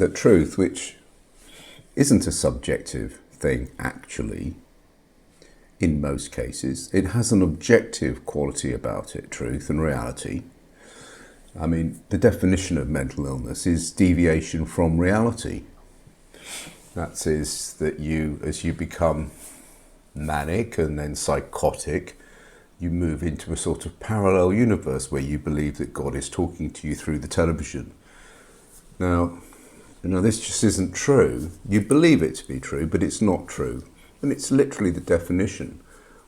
that truth, which isn't a subjective thing actually, in most cases, it has an objective quality about it, truth and reality. I mean, the definition of mental illness is deviation from reality. That is that as you become manic and then psychotic, you move into a sort of parallel universe where you believe that God is talking to you through the television. Now, this just isn't true. You believe it to be true, but it's not true. And it's literally the definition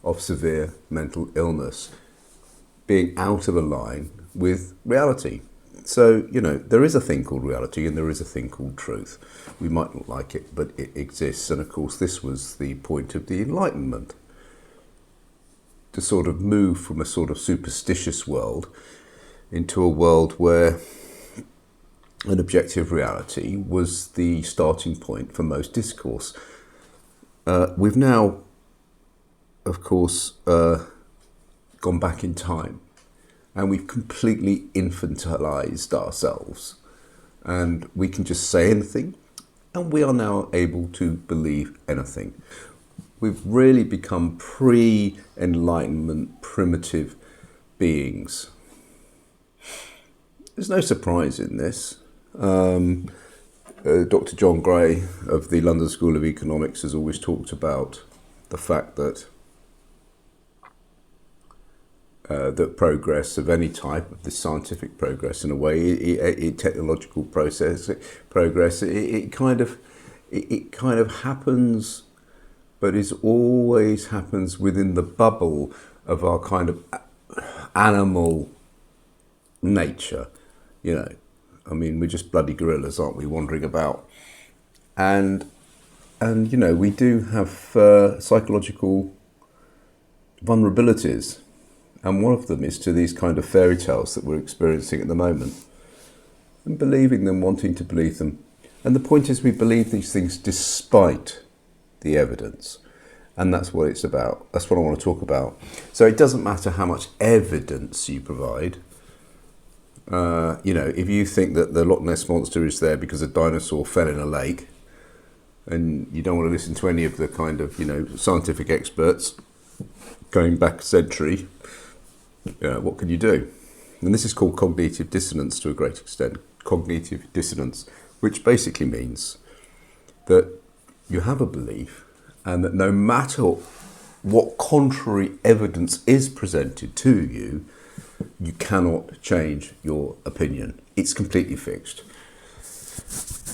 of severe mental illness, being out of a line with reality. So, there is a thing called reality and there is a thing called truth. We might not like it, but it exists. And of course, this was the point of the Enlightenment, to sort of move from a sort of superstitious world into a world where an objective reality was the starting point for most discourse. We've now, of course, gone back in time, and we've completely infantilized ourselves, and we can just say anything, and we are now able to believe anything. We've really become pre-Enlightenment primitive beings. There's no surprise in this. Dr. John Gray of the London School of Economics has always talked about the fact that that progress of any type, of this scientific progress in a way, technological progress, it kind of happens, but it always happens within the bubble of our kind of animal nature. We're just bloody gorillas, aren't we, wandering about? And we do have psychological vulnerabilities. And one of them is to these kind of fairy tales that we're experiencing at the moment. And believing them, wanting to believe them. And the point is, we believe these things despite the evidence. And that's what it's about. That's what I want to talk about. So it doesn't matter how much evidence you provide. If you think that the Loch Ness monster is there because a dinosaur fell in a lake, and you don't want to listen to any of the kind of, scientific experts going back a century, what can you do? And this is called cognitive dissonance to a great extent. Cognitive dissonance, which basically means that you have a belief, and that no matter what contrary evidence is presented to you, you cannot change your opinion. It's completely fixed.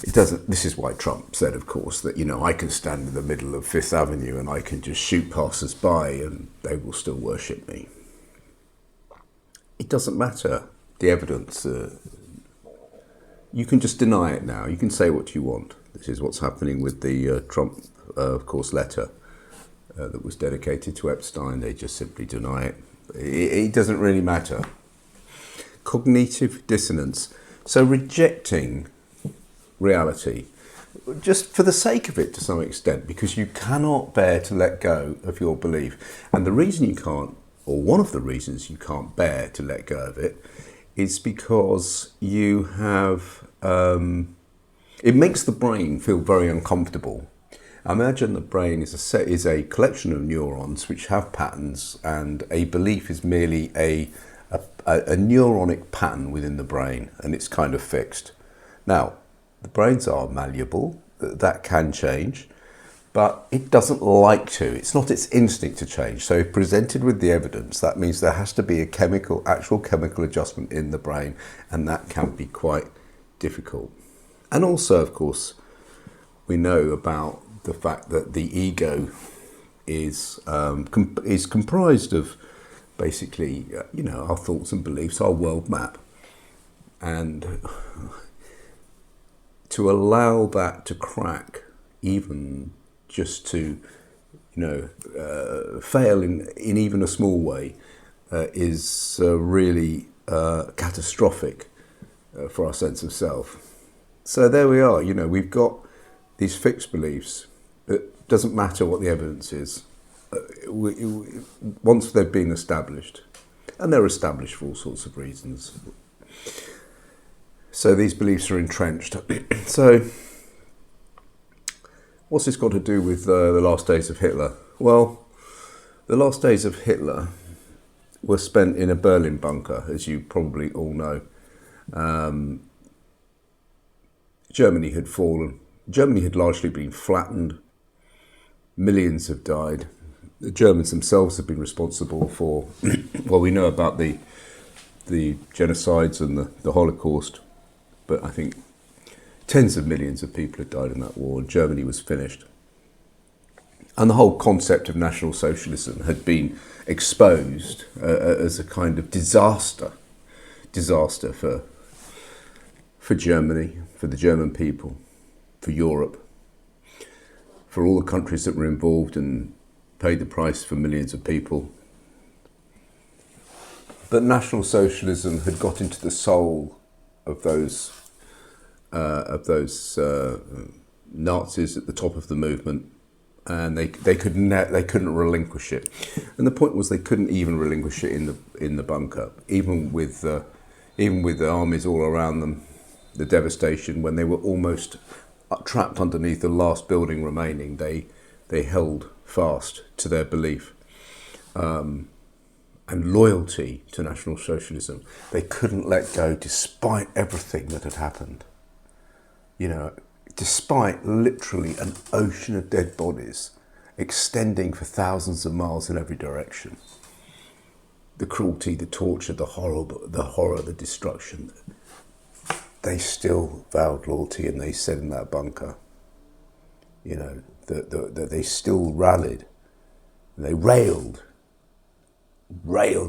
It doesn't. This is why Trump said, of course, that I can stand in the middle of Fifth Avenue and I can just shoot passers-by and they will still worship me. It doesn't matter the evidence. You can just deny it now. You can say what you want. This is what's happening with the Trump, of course, letter that was dedicated to Epstein. They just simply deny it. It doesn't really matter. Cognitive dissonance. So rejecting reality, just for the sake of it to some extent, because you cannot bear to let go of your belief. And the reason you can't, or one of the reasons you can't bear to let go of it, is because you have, it makes the brain feel very uncomfortable. Imagine the brain is a collection of neurons which have patterns, and a belief is merely a neuronic pattern within the brain, and it's kind of fixed. Now, the brains are malleable, that can change, but it doesn't like to. It's not its instinct to change. So if presented with the evidence, that means there has to be a actual chemical adjustment in the brain, and that can be quite difficult. And also, of course, we know about the fact that the ego is comprised of basically, our thoughts and beliefs, our world map. And to allow that to crack, even just to, fail in even a small way, is really catastrophic for our sense of self. So there we are, we've got these fixed beliefs. It doesn't matter what the evidence is. Once they've been established, and they're established for all sorts of reasons. So these beliefs are entrenched. So what's this got to do with the last days of Hitler? Well, the last days of Hitler were spent in a Berlin bunker, as you probably all know. Germany had fallen. Germany had largely been flattened. Millions have died. The Germans themselves have been responsible for, well, we know about the genocides and the Holocaust, but I think tens of millions of people had died in that war, and Germany was finished. And the whole concept of National Socialism had been exposed as a kind of disaster for Germany, for the German people, for Europe, for all the countries that were involved and paid the price for millions of people. But National Socialism had got into the soul of those Nazis at the top of the movement, and they couldn't relinquish it. And the point was they couldn't even relinquish it in the bunker, even with the armies all around them, the devastation. When they were almost trapped underneath the last building remaining, they held fast to their belief and loyalty to National Socialism. They couldn't let go despite everything that had happened. You know, despite literally an ocean of dead bodies extending for thousands of miles in every direction. The cruelty, the torture, the horror, the destruction. They still vowed loyalty, and they said in that bunker, you know, that they still rallied. And they railed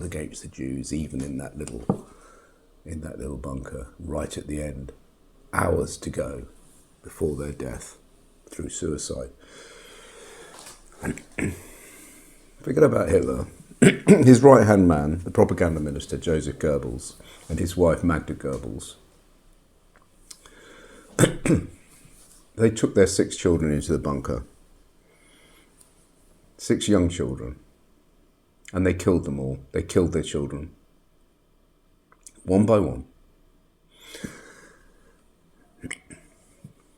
against the Jews, even in that little bunker, right at the end, hours to go before their death through suicide. Forget about Hitler. His right-hand man, the propaganda minister, Joseph Goebbels, and his wife, Magda Goebbels, they took their 6 children into the bunker, 6 young children, and they killed them all. They killed their children, one by one.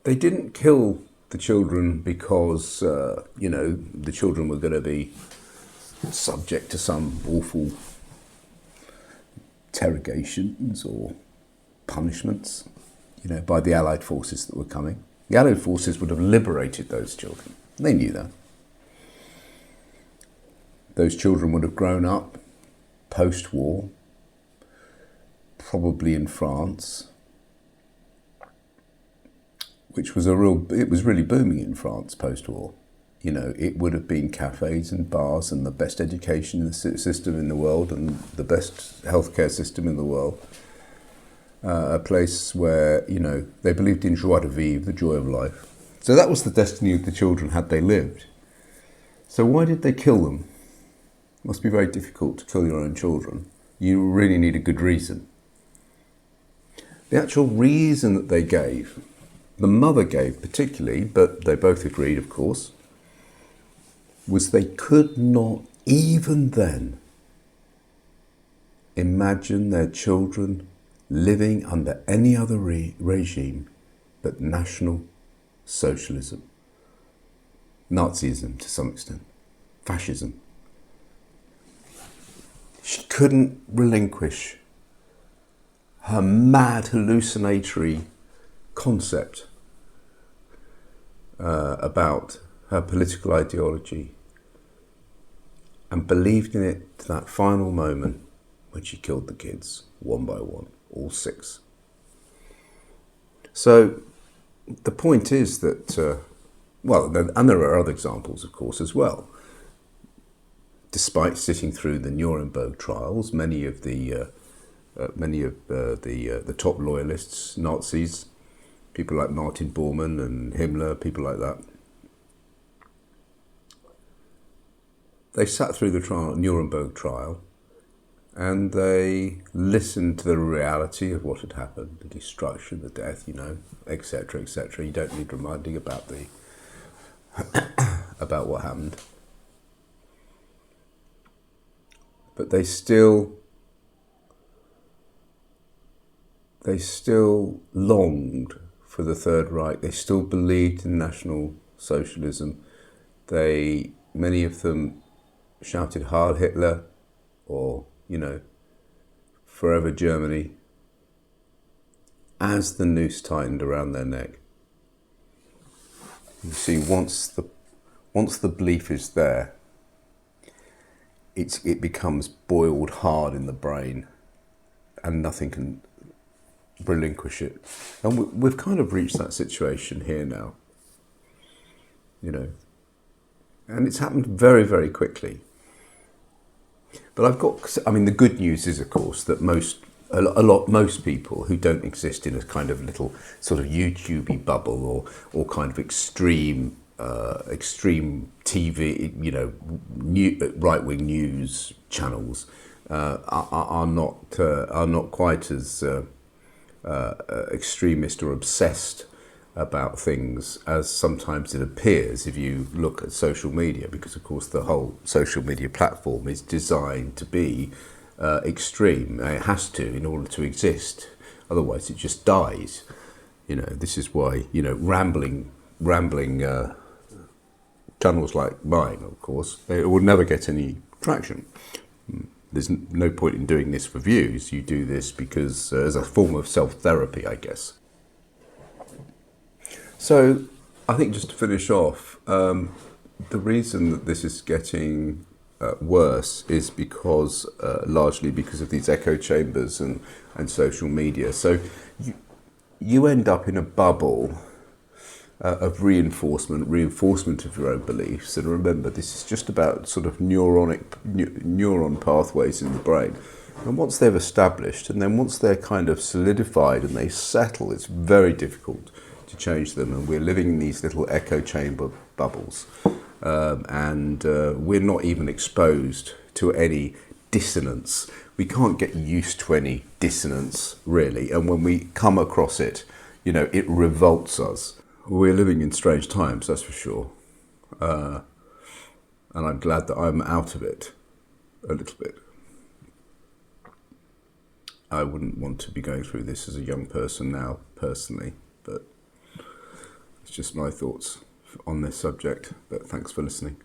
They didn't kill the children because, the children were going to be subject to some awful interrogations or punishments, by the Allied forces that were coming. The Allied forces would have liberated those children. They knew that. Those children would have grown up post-war, probably in France, which was it was really booming in France post-war. It would have been cafes and bars and the best education system in the world and the best healthcare system in the world. A place where, they believed in joie de vivre, the joy of life. So that was the destiny of the children had they lived. So why did they kill them? It must be very difficult to kill your own children. You really need a good reason. The actual reason that they gave, the mother gave particularly, but they both agreed, of course, was they could not even then imagine their children living under any other regime but National Socialism. Nazism to some extent. Fascism. She couldn't relinquish her mad hallucinatory concept about her political ideology, and believed in it to that final moment when she killed the kids one by one, all 6. So the point is that, and there are other examples, of course, as well. Despite sitting through the Nuremberg trials, many of the top loyalists, Nazis, people like Martin Bormann and Himmler, people like that, they sat through the Nuremberg trial, and they listened to the reality of what had happened, the destruction, the death, etc., etc. You don't need reminding about about what happened. But they still they still longed for the Third Reich. They still believed in National Socialism. Many of them shouted Heil Hitler, or, forever Germany, as the noose tightened around their neck. You see, once the belief is there, it becomes boiled hard in the brain, and nothing can relinquish it. And we've kind of reached that situation here now, and it's happened very, very quickly. But the good news is, of course, that most people who don't exist in a kind of little sort of YouTube-y bubble or kind of extreme TV, right-wing news channels are not quite as extremist or obsessed about things as sometimes it appears if you look at social media, because of course the whole social media platform is designed to be extreme. It has to, in order to exist, otherwise it just dies. This is why rambling channels like mine, of course, they will never get any traction. There's no point in doing this for views. You do this because as a form of self-therapy, I guess. So I think, just to finish off, the reason that this is getting worse is largely because of these echo chambers and social media. So you end up in a bubble of reinforcement of your own beliefs. And remember, this is just about sort of neuron pathways in the brain. And once they've established, and then once they're kind of solidified and they settle, it's very difficult to change them. And we're living in these little echo chamber bubbles. And we're not even exposed to any dissonance. We can't get used to any dissonance, really. And when we come across it, it revolts us. We're living in strange times, that's for sure. And I'm glad that I'm out of it a little bit. I wouldn't want to be going through this as a young person now, personally, but it's just my thoughts on this subject. But thanks for listening.